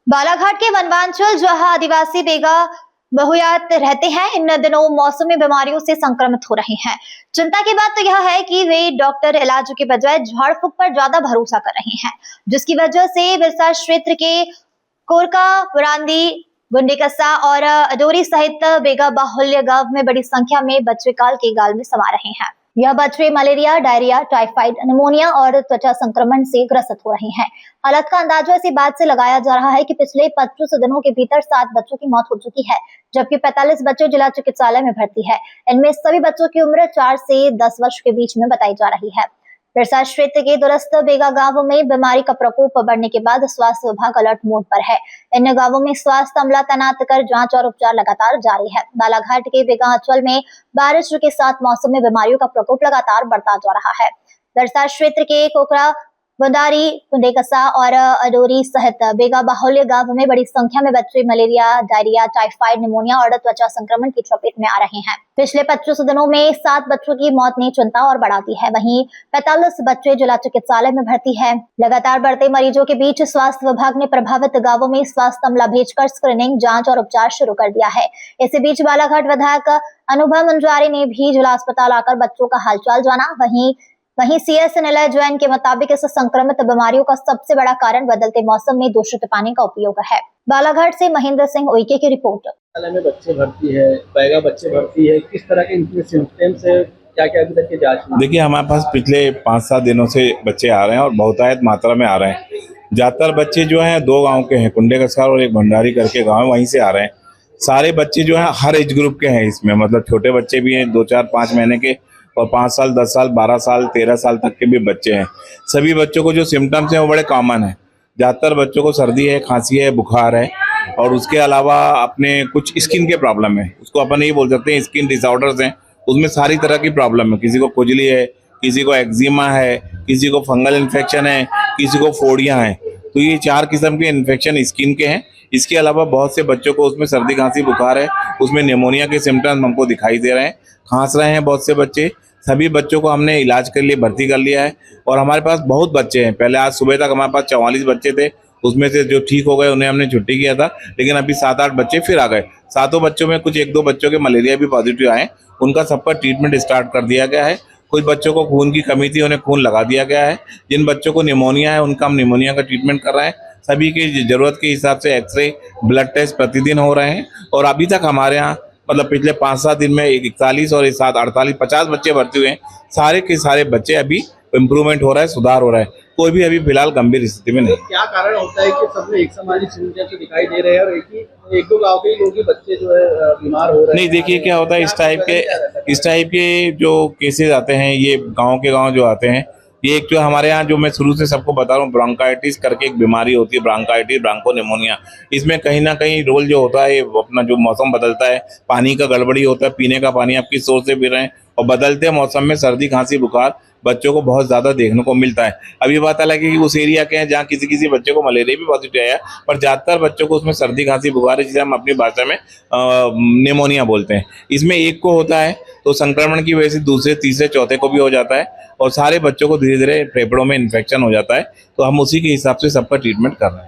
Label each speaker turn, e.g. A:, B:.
A: बालाघाट के वनवांचल जहां आदिवासी बेगा बहुयात रहते हैं, इन दिनों मौसमी बीमारियों से संक्रमित हो रहे हैं। चिंता की बात तो यह है कि वे डॉक्टर इलाज के बजाय झाड़ फूक पर ज्यादा भरोसा कर रहे हैं, जिसकी वजह से बिरसा क्षेत्र के कोरका, बुरांदी, गुंडेकसा और अडोरी सहित बेगा बाहुल्य गांव में बड़ी संख्या में बच्चे काल के गाल में समा रहे हैं। यह बच्चे मलेरिया, डायरिया, टाइफाइड, निमोनिया और त्वचा संक्रमण से ग्रसित हो रहे हैं। हालत का अंदाजा इसी बात से लगाया जा रहा है कि पिछले 25 दिनों के भीतर 7 बच्चों की मौत हो चुकी है, जबकि 45 बच्चे जिला चिकित्सालय में भर्ती है। इनमें सभी बच्चों की उम्र 4 से 10 वर्ष के बीच में बताई जा रही है। बिरसा क्षेत्र के दूरस्थ बेगा गांवों में बीमारी का प्रकोप बढ़ने के बाद स्वास्थ्य विभाग अलर्ट मोड पर है। इन गांवों में स्वास्थ्य अमला तैनात कर जांच और उपचार लगातार जारी है। बालाघाट के बेगा अंचल में बारिश के साथ मौसमी बीमारियों का प्रकोप लगातार बढ़ता जा रहा है। बिरसा क्षेत्र के कोकरा, बुंदारी, गुंडेकसा और अडोरी सहित बेगा बाहुल्य गांव में बड़ी संख्या में बच्चे मलेरिया, डायरिया, टाइफाइड, निमोनिया और त्वचा संक्रमण की चपेट में आ रहे हैं। पिछले 25 दिनों में 7 बच्चों की मौत ने चिंता और बढ़ा दी है। वहीं 45 बच्चे जिला चिकित्सालय में भर्ती है। लगातार बढ़ते मरीजों के बीच स्वास्थ्य विभाग ने प्रभावित गांवों में स्वास्थ्य अमला भेजकर स्क्रीनिंग, जांच और उपचार शुरू कर दिया है। इसी बीच बालाघाट विधायक अनुभव मुंजारी ने भी जिला अस्पताल आकर बच्चों का हालचाल जाना। वहीं सीएस निलय जैन के मुताबिक इस संक्रमित बीमारियों का सबसे बड़ा कारण बदलते मौसम में दूषित पानी का उपयोग है। बालाघाट से महेंद्र सिंह उइके की रिपोर्ट।
B: में बच्चे भर्ती है, बैगा बच्चे भर्ती है, किस तरह के इनके सिम्टम्स है, क्या-क्या अभी तक की जांच में?
C: देखिए, हमारे पास पिछले 5-7 दिनों से बच्चे आ रहे हैं और बहुतायत मात्रा में आ रहे हैं। ज्यादातर बच्चे जो हैं 2 गांव के हैं, कुंडेकसा और एक भंडारी करके गांव है, वहीं से आ रहे हैं। सारे बच्चे जो हैं हर एज ग्रुप के हैं इसमें, मतलब छोटे बच्चे भी हैं 2, 4, 5 महीने के, और 5 साल, 10 साल, 12 साल, 13 साल तक के भी बच्चे हैं। सभी बच्चों को जो सिम्टम्स हैं वो बड़े कॉमन है। ज़्यादातर बच्चों को सर्दी है, खांसी है, बुखार है, और उसके अलावा अपने कुछ स्किन के प्रॉब्लम है, उसको अपन यही बोल सकते हैं स्किन डिसऑर्डर्स हैं। उसमें सारी तरह की प्रॉब्लम है, किसी को खुजली है, किसी को एक्जिमा है, किसी को फंगल इन्फेक्शन है, किसी को फोड़ियाँ हैं। तो ये 4 किस्म के इन्फेक्शन स्किन के हैं। इसके अलावा बहुत से बच्चों को उसमें सर्दी, खांसी, बुखार है, उसमें निमोनिया के सिम्टम्स हमको दिखाई दे रहे हैं, खांस रहे हैं बहुत से बच्चे। सभी बच्चों को हमने इलाज के लिए भर्ती कर लिया है और हमारे पास बहुत बच्चे हैं। पहले आज सुबह तक हमारे पास 44 बच्चे थे, उसमें से जो ठीक हो गए उन्हें हमने छुट्टी किया था, लेकिन अभी 7-8 बच्चे फिर आ गए। 7 बच्चों में कुछ 1-2 बच्चों के मलेरिया भी पॉजिटिव आए, उनका सबका ट्रीटमेंट स्टार्ट कर दिया गया है। कुछ बच्चों को खून की कमी थी, उन्हें खून लगा दिया गया है। जिन बच्चों को निमोनिया है उनका हम निमोनिया का ट्रीटमेंट कर रहे हैं। सभी की जरूरत के हिसाब से एक्सरे, ब्लड टेस्ट प्रतिदिन हो रहे हैं और अभी तक हमारे यहाँ मतलब पिछले 5-7 दिन में 41 और 7, 48, 50 बच्चे भर्ती हुए हैं। सारे के सारे बच्चे अभी इम्प्रूवमेंट हो रहा है, सुधार हो रहा है, कोई भी अभी फिलहाल गंभीर स्थिति में नहीं।
B: क्या कारण होता है कि सब में एक समान सिम्टम्स दिखाई दे रहे हैं और एक दो गांव के लोग ही बच्चे जो है बीमार हो रहे हैं?
C: नहीं, देखिए क्या होता है, इस टाइप के जो केसेस आते हैं, ये गाँव के गाँव जो आते हैं, ये एक जो हमारे यहाँ जो मैं शुरू से सबको बता रहा हूँ, ब्रोंकाइटिस करके एक बीमारी होती है, ब्रोंकाइटिस, ब्रोंकोनिमोनिया। इसमें कहीं ना कहीं रोल जो होता है, अपना जो मौसम बदलता है, पानी का गड़बड़ी होता है, पीने का पानी आप किस सोर्स से पी रहे हैं, और बदलते मौसम में सर्दी, खांसी, बुखार बच्चों को बहुत ज़्यादा देखने को मिलता है। अभी बात अलग है कि उस एरिया के हैं जहाँ किसी बच्चे को मलेरिया भी पॉजिटिव आया, पर ज़्यादातर बच्चों को उसमें सर्दी, खांसी, बुखार है, जिसे हम अपनी भाषा में निमोनिया बोलते हैं। इसमें एक को होता है तो संक्रमण की वजह से दूसरे, तीसरे, चौथे को भी हो जाता है और सारे बच्चों को धीरे धीरे फेफड़ों में इन्फेक्शन हो जाता है। तो हम उसी के हिसाब से सबका ट्रीटमेंट कर रहे हैं।